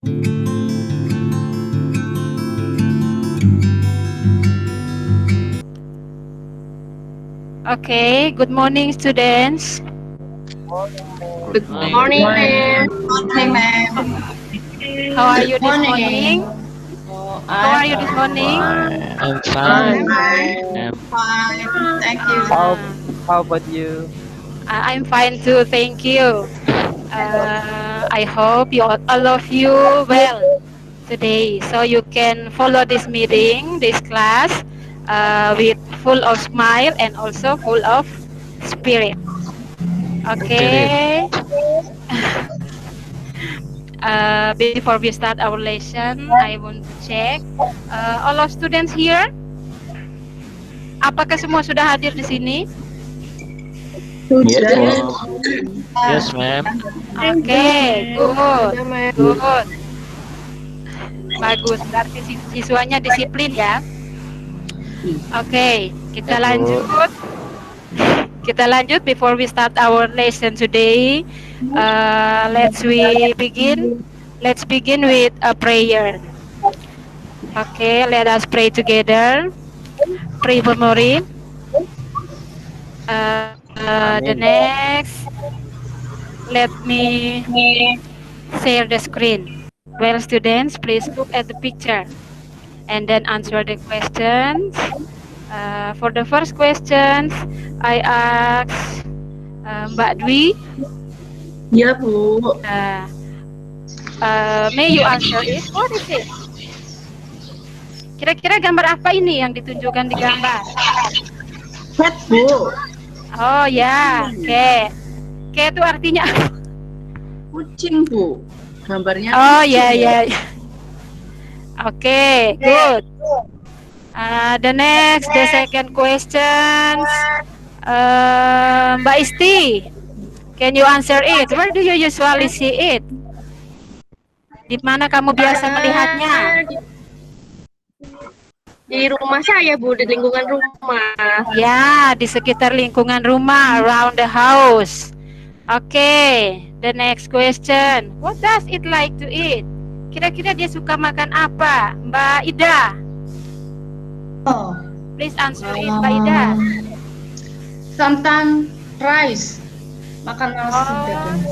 Okay, good morning, students. Good Morning, ma'am. morning, ma'am. How are you this Morning. morning? How are you this morning? I'm I'm fine. fine. Thank you. How Uh, how about you? I'm fine too, thank you. I hope all of you well today, so you can follow this meeting, this class, with full of smile and also full of spirit. Spirit. Okay. Before we start our lesson, I want to check all of students here. Apakah semua sudah hadir di sini? Yes, Sudah. Mom. Yes, ma'am. Oke, good, Sudah, ma'am. good. Bagus, berarti siswanya disiplin ya. Oke, kita Ya, Bu. lanjut. Kita lanjut before we start our lesson today. Let's begin. Let's begin with a prayer. Okay, let us pray together. Pray for Maureen. The next, let me share the screen. Well, students, please look at the picture and then answer the questions. For the first questions, I ask Mbak Dwi. Ya, Bu. May you answer it? What is it? Kira-kira gambar apa ini yang ditunjukkan di gambar? Cat, Bu. Oh ya, cat. Cat itu artinya apa? Kucing, Bu. Gambarnya Oh kucing. ya. Okay, good. The next, the second questions. Mbak Isti, can you answer it? Where do you usually see it? Di mana kamu biasa melihatnya? Di rumah saya, Bu, di lingkungan rumah. Ya, di sekitar lingkungan rumah, around the house. Okay, the next question. What does it like to eat? Kira-kira dia suka makan apa? Mbak Ida, Oh, please answer it, Mbak Ida. sometimes rice. Makan nasi.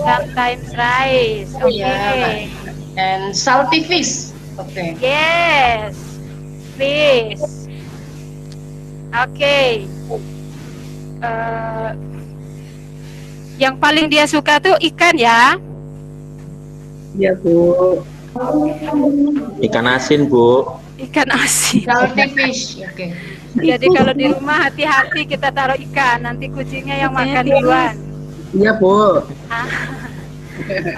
Sometimes rice. Okay. And salty fish. Okay. Yes, fish. Okay. Yang paling dia suka tuh ikan ya. Ya, Bu. Ikan asin, Bu. Ikan asin. Salty fish. Oke. Jadi kalau di rumah hati-hati kita taruh ikan, nanti kucingnya yang makan duluan. Iya, Bu.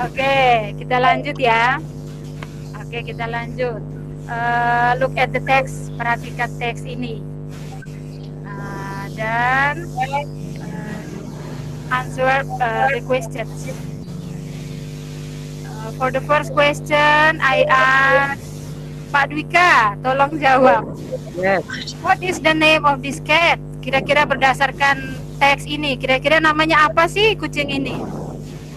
Oke, kita lanjut ya. Oke, kita lanjut. Look at the text, perhatikan teks ini. Dan answer the questions. For the first question, I ask Pak Dwika, tolong jawab. Yes. What is the name of this cat? Kira-kira berdasarkan teks ini, kira-kira namanya apa sih kucing ini?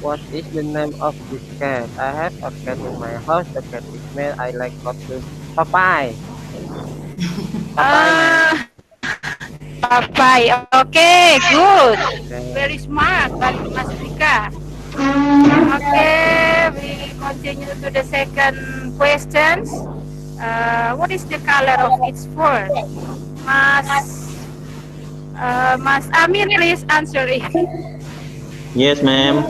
What is the name of this cat? I have a cat in my house. The cat is male. I like to Papai. Papai. Okay, good. Okay. Very smart, Mas Dwika. Okay, we continue to the second questions. What is the color of its fur? Mas Amir, please answer it. Yes, ma'am.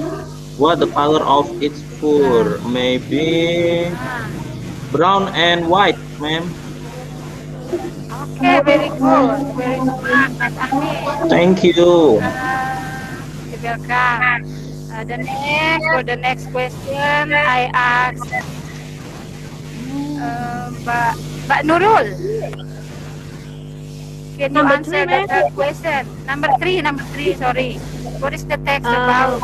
What the color of its fur? Maybe brown and white, ma'am. Okay, very good. Very smart, Mas Amir. Thank you. You're welcome. For the next question, I ask Mbak Nurul. Can you answer the third question? Number three, sorry. What is the text about?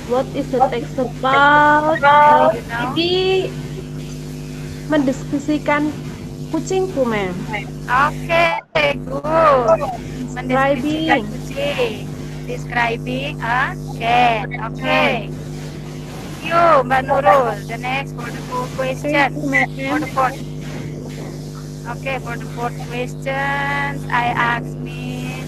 What is the text about? Ini mendiskusikan kucingku, ma'am. Okay, good. Mendeskripsikan kucing. Describing a cat. Okay. you, Mbak Nurul. The next for the fourth question. For the fourth. Okay, for the fourth question, I ask Miss.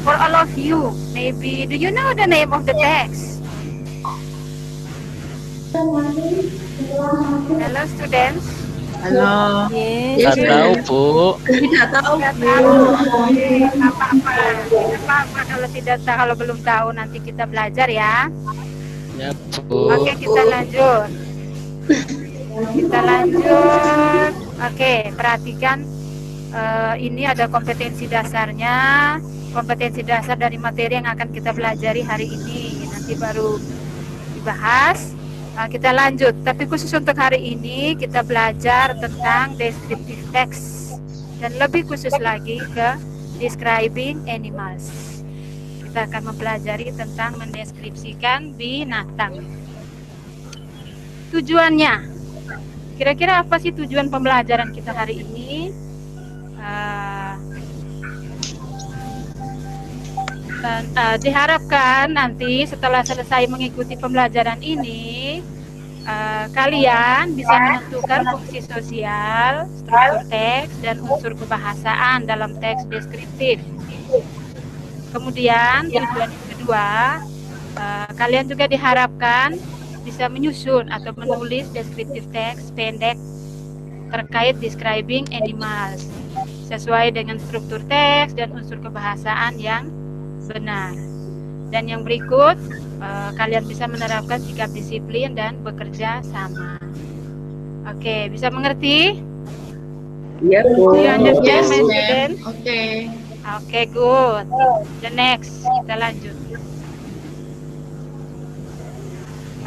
For all of you, maybe do you know the name of the text? Hello, students. Halo. Yes. Nggak tahu, Bu. Tidak tahu. Tidak tahu. Oke, nggak apa-apa. Tidak apa-apa kalau tidak tahu, kalau belum tahu nanti kita belajar ya. Ya, Bu. Oke, kita lanjut. Kita lanjut. Oke, perhatikan. Ini ada kompetensi dasarnya. Kompetensi dasar dari materi yang akan kita pelajari hari ini. Nanti baru dibahas. Kita lanjut. Tapi khusus untuk hari ini kita belajar tentang descriptive text. Dan lebih khusus lagi ke describing animals. Kita akan mempelajari tentang mendeskripsikan binatang. Tujuannya, kira-kira apa sih tujuan pembelajaran kita hari ini? Diharapkan nanti setelah selesai mengikuti pembelajaran ini, kalian bisa menentukan fungsi sosial, struktur teks, dan unsur kebahasaan dalam teks deskriptif. Kemudian tujuan yang kedua, kalian juga diharapkan bisa menyusun atau menulis deskriptif teks pendek terkait describing animals sesuai dengan struktur teks dan unsur kebahasaan yang benar. Dan yang berikut, kalian bisa menerapkan sikap disiplin dan bekerja sama. Oke, bisa mengerti? Iya, Bu. Do you understand, my Yes, student? ma'am. Oke. Oke, good. The next, kita lanjut.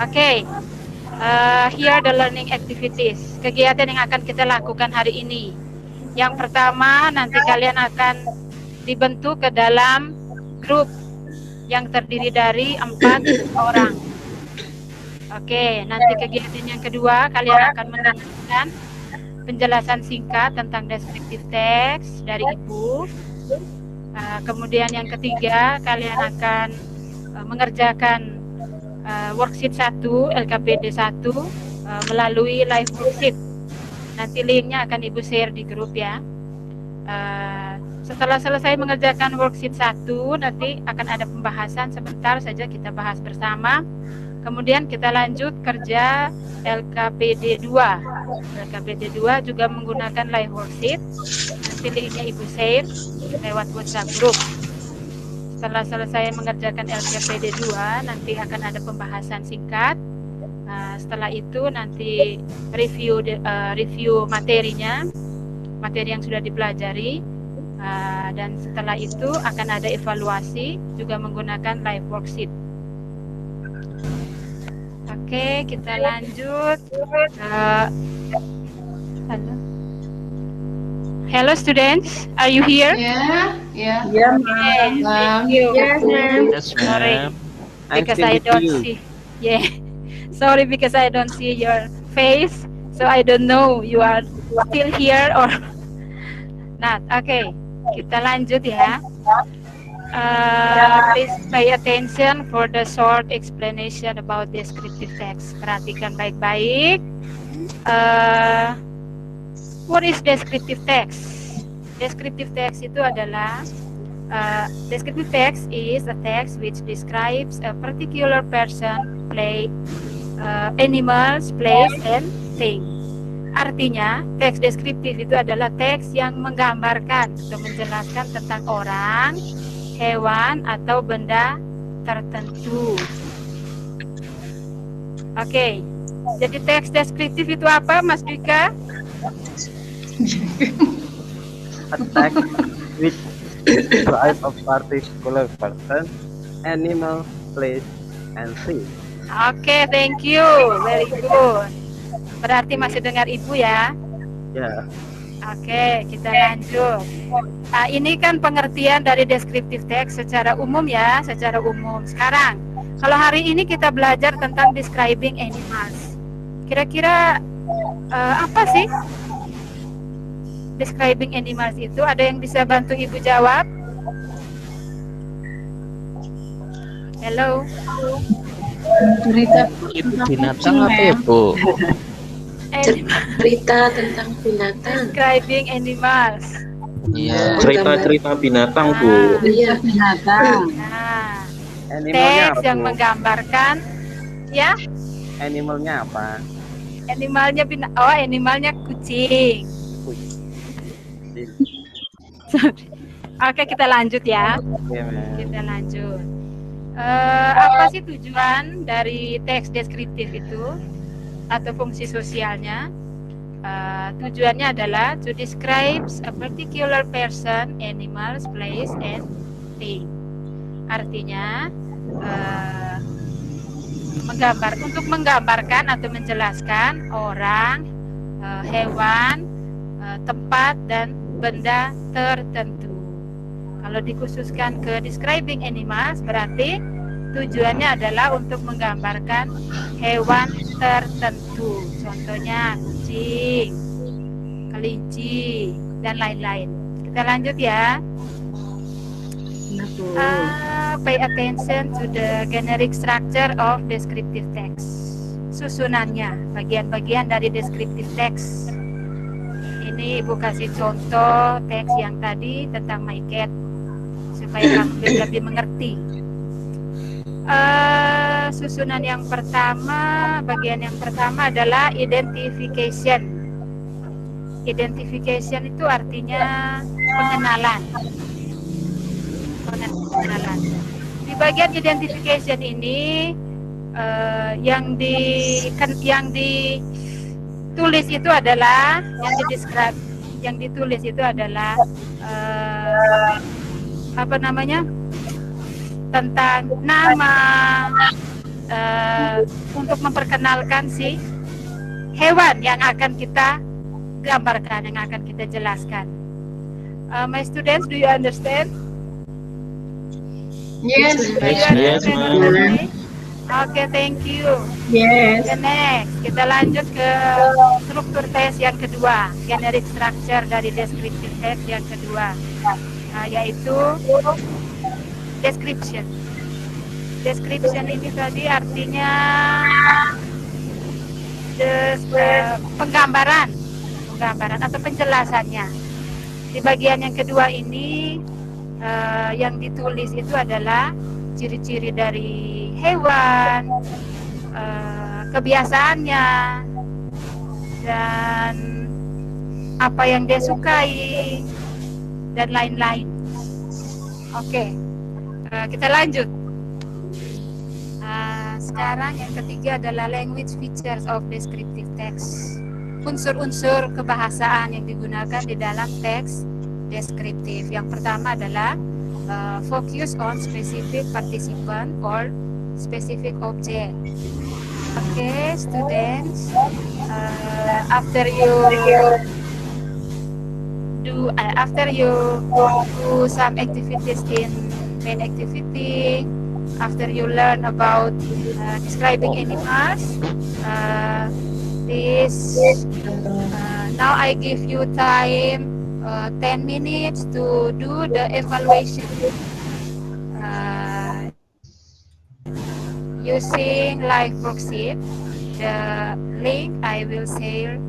Oke, here the learning activities. Kegiatan yang akan kita lakukan hari ini. Yang pertama, nanti kalian akan dibentuk ke dalam grup yang terdiri dari 4 orang. Oke, nanti kegiatan yang kedua, kalian akan mendengarkan penjelasan singkat tentang descriptive text dari Ibu. Kemudian yang ketiga, kalian akan mengerjakan worksheet 1, LKPD 1 melalui live worksheet. Nanti linknya akan Ibu share di grup ya. Setelah selesai mengerjakan worksheet 1, nanti akan ada pembahasan sebentar saja kita bahas bersama. Kemudian kita lanjut kerja LKPD 2. LKPD 2 juga menggunakan live worksheet. Nanti linknya Ibu share lewat WhatsApp group. Setelah selesai mengerjakan LKPD 2, nanti akan ada pembahasan singkat. Setelah itu nanti review materinya, materi yang sudah dipelajari. Dan setelah itu akan ada evaluasi juga menggunakan live worksheet. Oke, kita lanjut. Hello students, are you here? Ya, ya. Okay, thank you. Yes, ma'am. Yes, Sorry, ma'am. because still I with don't you. see. Yeah, sorry because I don't see your face, so I don't know you are still here or not. Okay, kita lanjut ya. Please pay attention for the short explanation about descriptive text. Perhatikan baik-baik. What is descriptive text? Descriptive text itu adalah descriptive text is a text which describes a particular person, place, animals, place, and thing. Artinya, teks deskriptif itu adalah teks yang menggambarkan atau menjelaskan tentang orang, hewan, atau benda tertentu. Oke, jadi teks deskriptif itu apa, Mas Dika? A text which describes a particular person, animal, place, and thing. Oke, thank you. Very good. Berarti masih dengar Ibu ya? Ya. Oke, kita lanjut. Ini kan pengertian dari descriptive text secara umum ya, secara umum. Sekarang, kalau hari ini kita belajar tentang describing animals. Kira-kira apa sih describing animals itu? Ada yang bisa bantu Ibu jawab? Hello. Cerita Itu tentang binatang kucing, apa ya, Ma'am. Bu? Cerita tentang binatang. Describing animals. Iya. Cerita-cerita binatang, Bu. Cerita binatang. Nah, Animalnya teks apa, yang Bu? menggambarkan, ya, Animalnya apa? animalnya kucing. Oke, kita lanjut ya. Oke, Ma'am. Kita lanjut. Apa sih tujuan dari teks deskriptif itu atau fungsi sosialnya? Tujuannya adalah to describe a particular person, animals, place, and thing. Artinya untuk menggambarkan atau menjelaskan orang, hewan, tempat dan benda tertentu. Kalau dikhususkan ke describing animals, berarti tujuannya adalah untuk menggambarkan hewan tertentu. Contohnya kucing, kelinci, dan lain-lain. Kita lanjut ya. Pay attention to the generic structure of descriptive text. Susunannya, bagian-bagian dari descriptive text. Ini Ibu kasih contoh teks yang tadi tentang my cat supaya kamu lebih mengerti. Susunan yang pertama, bagian yang pertama adalah identification. Identification itu artinya pengenalan. Pengenalan. Di bagian identification ini yang ditulis itu adalah yang ditulis itu adalah tentang nama, untuk memperkenalkan si hewan yang akan kita gambarkan, yang akan kita jelaskan. My students, do you understand? Yes. Yes, ma'am. Oke, thank you. Yes. The next, kita lanjut ke struktur tes yang kedua, generic structure dari descriptive text yang kedua, yaitu description. Description ini tadi artinya penggambaran atau penjelasannya. Di bagian yang kedua ini yang ditulis itu adalah ciri-ciri dari hewan, kebiasaannya, dan apa yang dia sukai, dan lain-lain. Oke, kita lanjut. Sekarang yang ketiga adalah language features of descriptive text. Unsur-unsur kebahasaan yang digunakan di dalam teks deskriptif. Yang pertama adalah focus on specific participant or specific object. Okay, students, after you do some activities in main activity, after you learn about describing animals, now I give you time 10 minutes to do the evaluation using live worksheet. The link I will share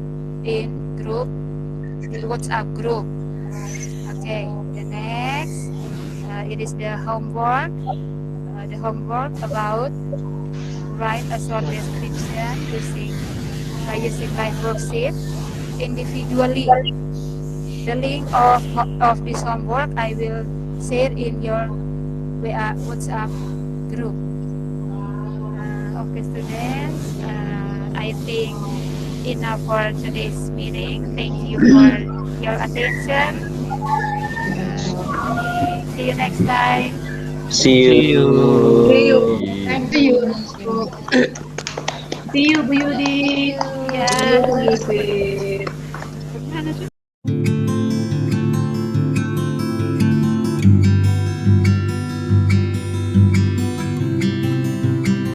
in the WhatsApp group. Okay, the next it is the homework. The homework about write a short description using live worksheet individually. The link of this homework I will share in your WhatsApp group. Okay, students, I think enough for today's meeting. Thank you for your attention. See you next time. See you. Thank you. See you, Bu Yudi. Yeah. See you, Bu Yudi.